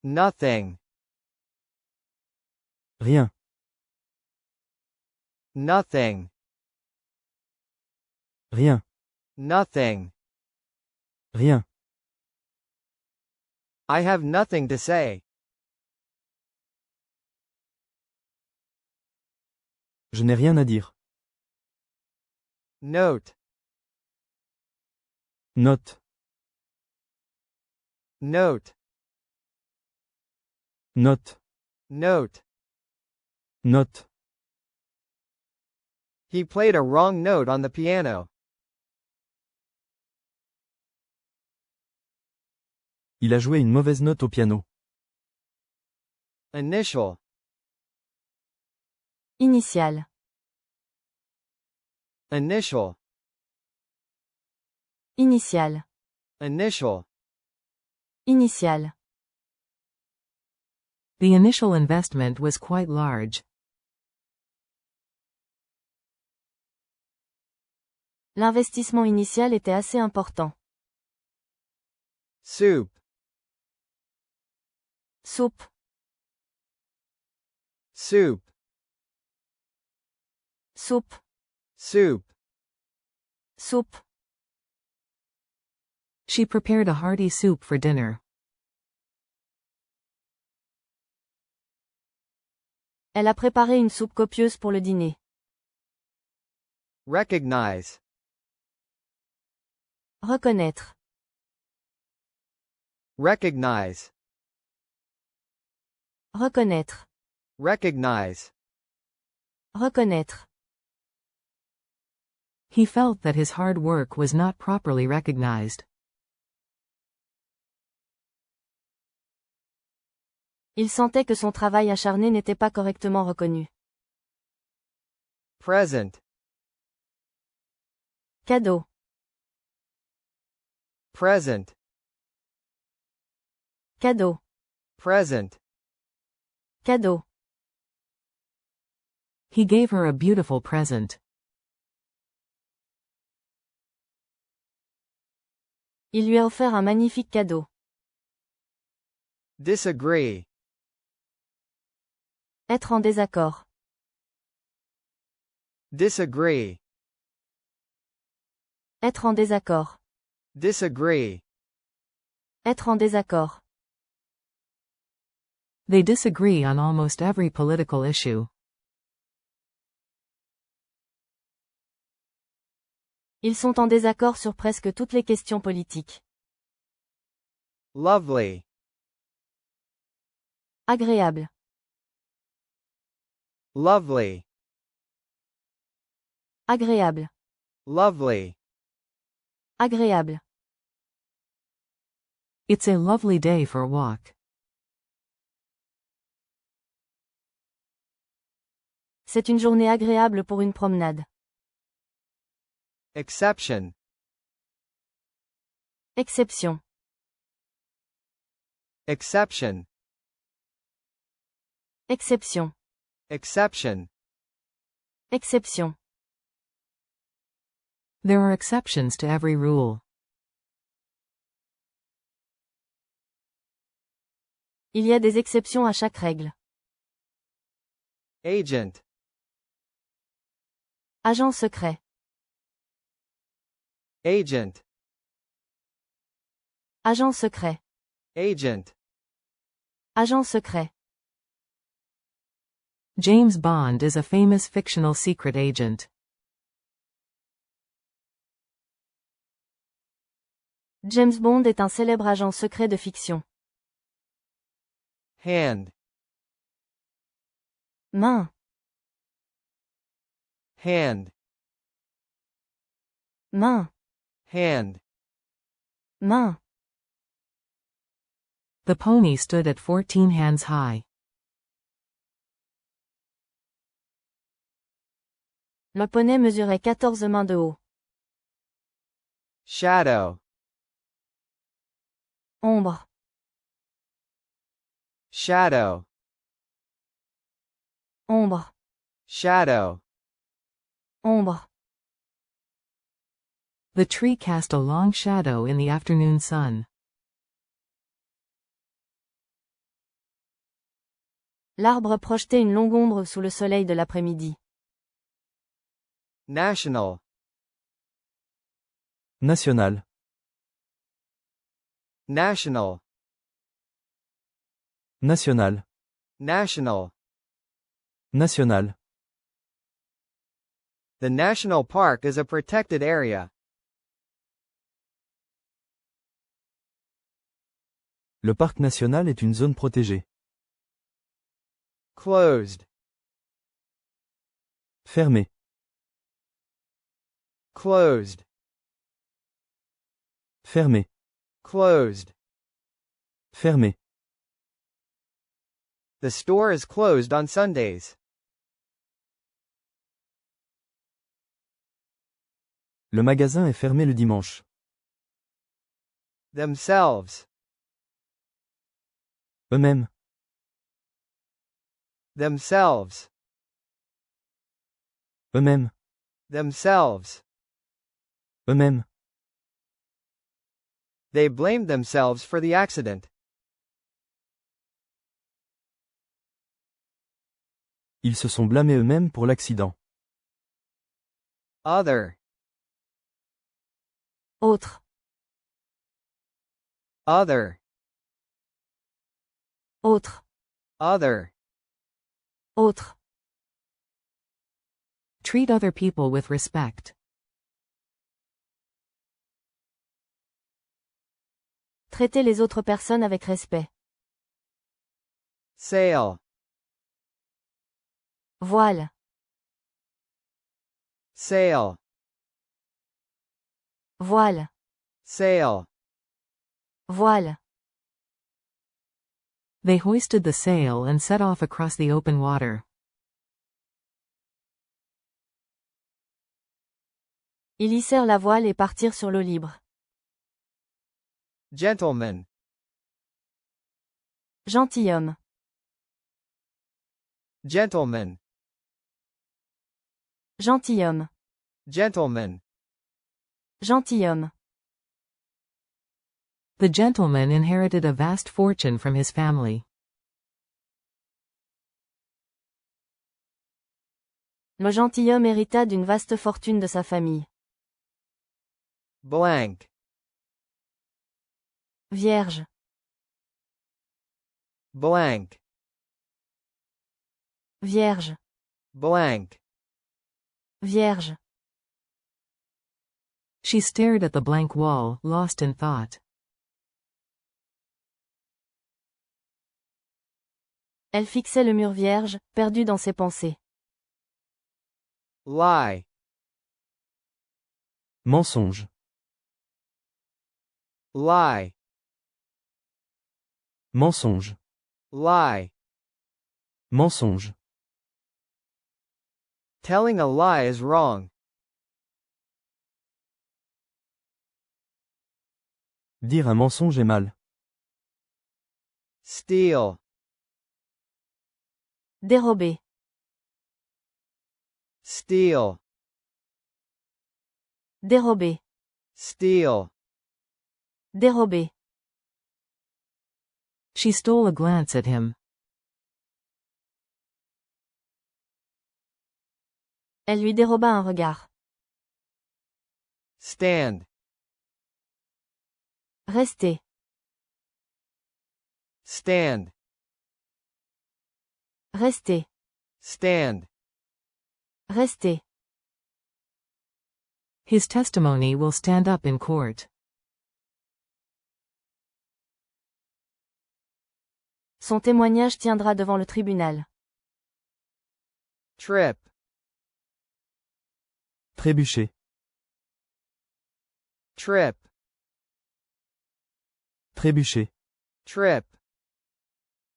Nothing. Rien. Nothing. Rien. Nothing. Rien. I have nothing to say. Je n'ai rien à dire. Note. Note. Note. Note. Note. Note. He played a wrong note on the piano. Il a joué une mauvaise note au piano. Initial. Initial. Initial. Initial. Initial. Initial. The initial investment was quite large. L'investissement initial était assez important. Soup. Soupe. Soup. Soupe. Soup. Soupe. She prepared a hearty soup for dinner. Elle a préparé une soupe copieuse pour le dîner. Recognize. Reconnaître. Recognize. Reconnaître. Recognize. Reconnaître. He felt that his hard work was not properly recognized. Il sentait que son travail acharné n'était pas correctement reconnu. Present. Cadeau. Present. Cadeau. Present. Cadeau. He gave her a beautiful present. Il lui a offert un magnifique cadeau. Disagree. Être en désaccord. Disagree. Être en désaccord. Disagree. Être en désaccord. They disagree on almost every political issue. Ils sont en désaccord sur presque toutes les questions politiques. Lovely. Agréable. Lovely. Agréable. Lovely. Agréable. It's a lovely day for a walk. C'est une journée agréable pour une promenade. Exception. Exception. Exception. Exception. Exception. Exception. There are exceptions to every rule. Il y a des exceptions à chaque règle. Agent. Agent secret. Agent. Agent secret. Agent. Agent secret. James Bond is a famous fictional secret agent. James Bond est un célèbre agent secret de fiction. Hand. Main. Hand. Main. Hand. Main. The pony stood at 14 hands high. Le poney mesurait 14 mains de haut. Shadow. Ombre. Shadow. Ombre. Shadow. Ombre. The tree cast a long shadow in the afternoon sun. L'arbre projetait une longue ombre sous le soleil de l'après-midi. National. National. National. National. National. National. The national park is a protected area. Le parc national est une zone protégée. Closed. Fermée. Closed. Fermée. Closed. Fermée. The store is closed on Sundays. Le magasin est fermé le dimanche. Themselves. Eux-mêmes. Themselves. Eux-mêmes. Themselves. Eux-mêmes. They blamed themselves for the accident. Ils se sont blâmés eux-mêmes pour l'accident. Other. Autre. Other. Autre. Other. Autre. Treat other people with respect. Traiter les autres personnes avec respect. Sail. Voile. Sail. Voile. Sail. Voile. They hoisted the sail and set off across the open water. Ils hissèrent la voile et partirent sur l'eau libre. Gentleman. Gentilhomme. Gentleman. Gentilhomme. Gentleman. Gentilhomme. The gentleman inherited a vast fortune from his family. Le gentilhomme hérita d'une vaste fortune de sa famille. Blank. Vierge. Blank. Vierge. Blank. Vierge. She stared at the blank wall, lost in thought. Elle fixait le mur vierge, perdue dans ses pensées. Lie. Mensonge. Lie. Mensonge. Lie. Mensonge. Telling a lie is wrong. Dire un mensonge est mal. Steal. Dérober. Steal. Dérober. Steal. Dérober. She stole a glance at him. Elle lui déroba un regard. Stand. Rester. Stand. Rester. Stand. Rester. His testimony will stand up in court. Son témoignage tiendra devant le tribunal. Trip. Trébucher. Trip. Trébucher. Trip.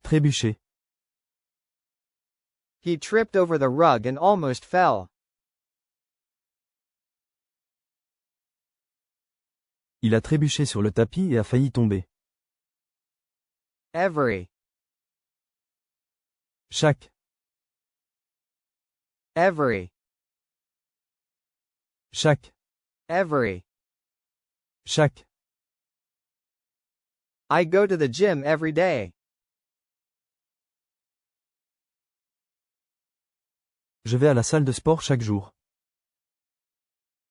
Trébucher. He tripped over the rug and almost fell. Il a trébuché sur le tapis et a failli tomber. Every. Chaque. Every. Chaque. Every. Chaque. I go to the gym every day. Je vais à la salle de sport chaque jour.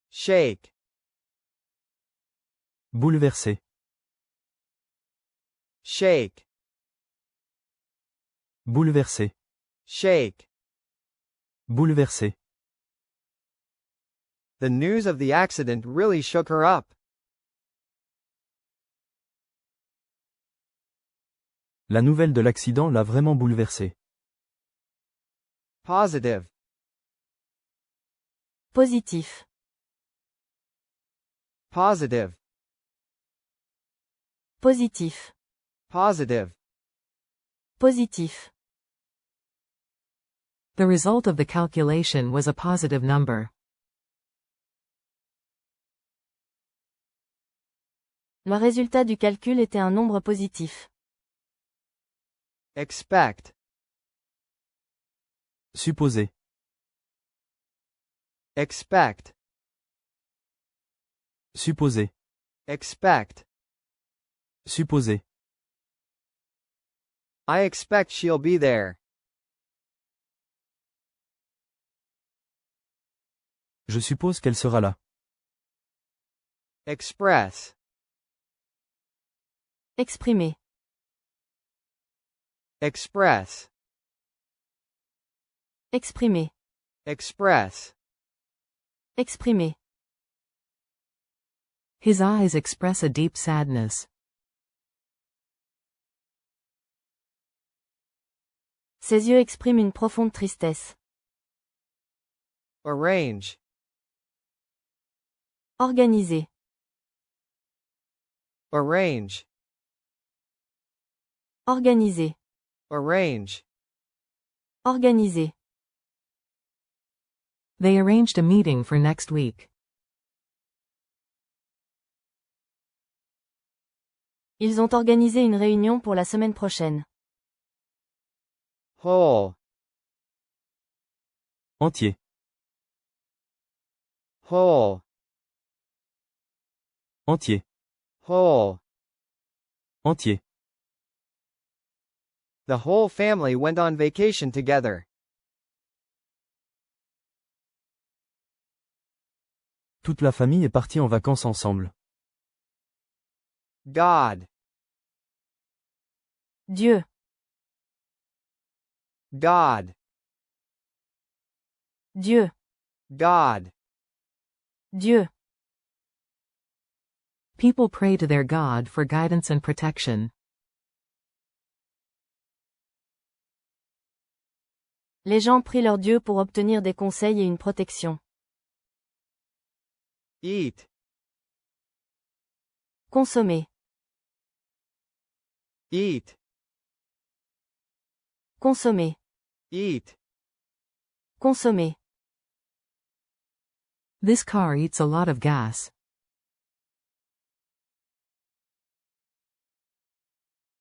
Shake. Bouleversé. Shake. Bouleversé. Shake. Bouleversé. The news of the accident really shook her up. La nouvelle de l'accident l'a vraiment bouleversé. Positive. Positif. Positive. Positif. Positive. Positif. The result of the calculation was a positive number. Le résultat du calcul était un nombre positif. Expect. Supposé. Expect. Supposé. Expect. Supposé. I expect she'll be there. Je suppose qu'elle sera là. Express. Exprimer. Express. Exprimer. Express. Exprimer. His eyes express a deep sadness. Ses yeux expriment une profonde tristesse. Arrange. Organiser. Arrange. Organiser. Arrange. Organiser. They arranged a meeting for next week. Ils ont organisé une réunion pour la semaine prochaine. Whole. Entier. Whole. Entier. Whole. Entier. The whole family went on vacation together. Toute la famille est partie en vacances ensemble. God. Dieu. God. Dieu. God. Dieu. People pray to their God for guidance and protection. Les gens prient leur Dieu pour obtenir des conseils et une protection. Eat. Consommer. Eat. Consommer. Eat. Consommer. This car eats a lot of gas.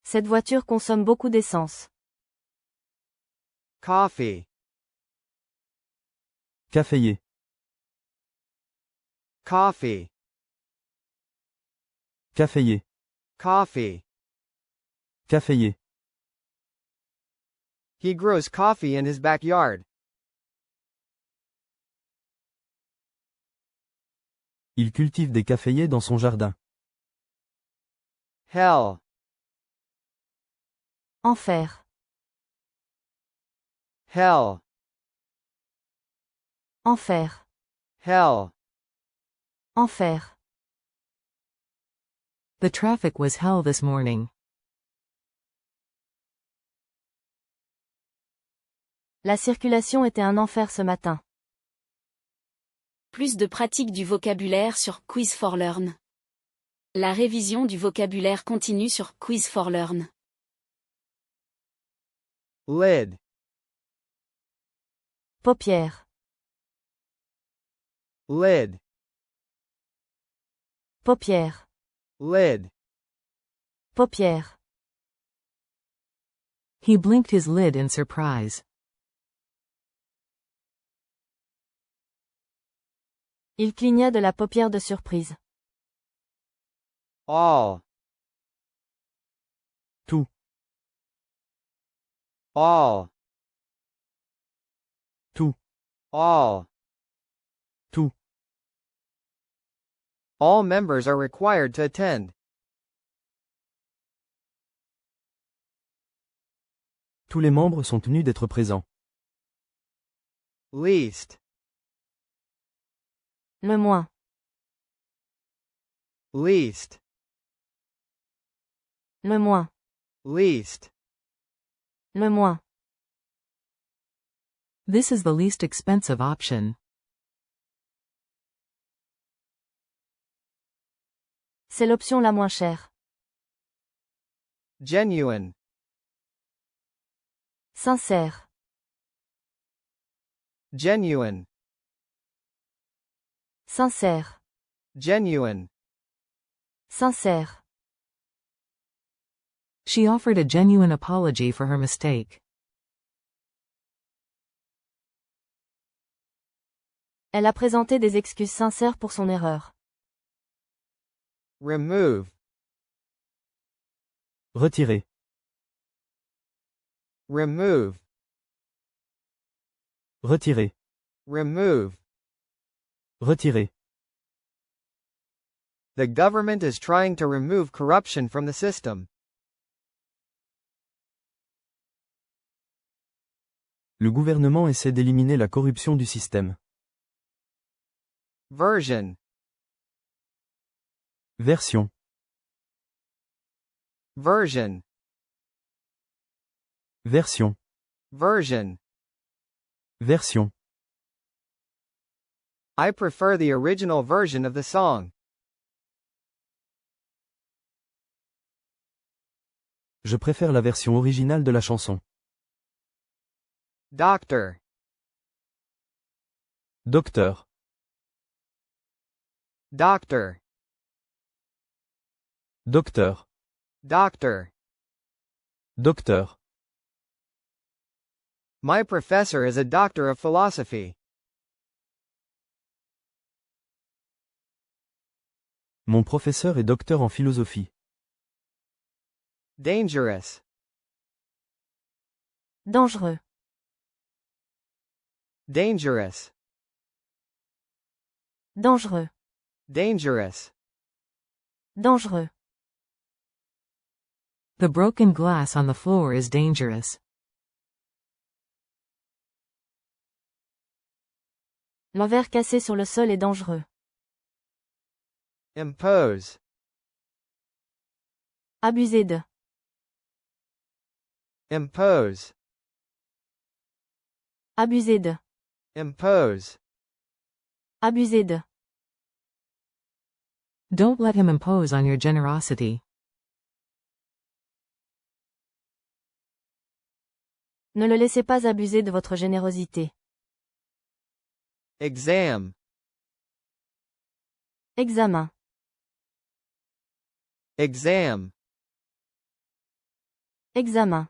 Cette voiture consomme beaucoup d'essence. Coffee. Caféier. Coffee. Caféier. Coffee. Caféier. He grows coffee in his backyard. Il cultive des caféiers dans son jardin. Hell. Enfer. Hell. Enfer. Hell. Enfer. The traffic was hell this morning. La circulation était un enfer ce matin. Plus de pratique du vocabulaire sur Quiz for Learn. La révision du vocabulaire continue sur Quiz for Learn. Lid. Paupière. Lid. Paupière. Lid. Paupière. He blinked his lid in surprise. Il cligna de la paupière de surprise. All. Tout. All. Tout. All. Tout. All members are required to attend. Tous les membres sont tenus d'être présents. Least. Le moins. Least. Le moins. Least. Le moins. This is the least expensive option. C'est l'option la moins chère. Genuine. Sincère. Genuine. Sincère. Genuine. Sincère. She offered a genuine apology for her mistake. Elle a présenté des excuses sincères pour son erreur. Remove. Retirer. Remove. Retirer. Remove. Retirer. The government is trying to remove corruption from the system. Le gouvernement essaie d'éliminer la corruption du système. Version. Version. Version. Version. Version. Version. I prefer the original version of the song. Je préfère la version originale de la chanson. Doctor. Docteur. Doctor. Docteur. Doctor. Docteur. My professor is a doctor of philosophy. Mon professeur est docteur en philosophie. Dangerous. Dangereux. Dangerous. Dangereux. Dangerous. Dangereux. The broken glass on the floor is dangerous. Le verre cassé sur le sol est dangereux. Impose. Abuser de. Impose. Abuser de. Impose. Abuser de. Don't let him impose on your generosity. Ne le laissez pas abuser de votre générosité. Exam. Examen. Exam. Examen.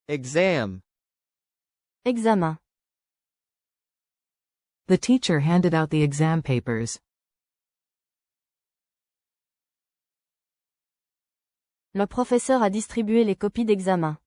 Exam. Examen. The teacher handed out the exam papers. Le professeur a distribué les copies d'examen.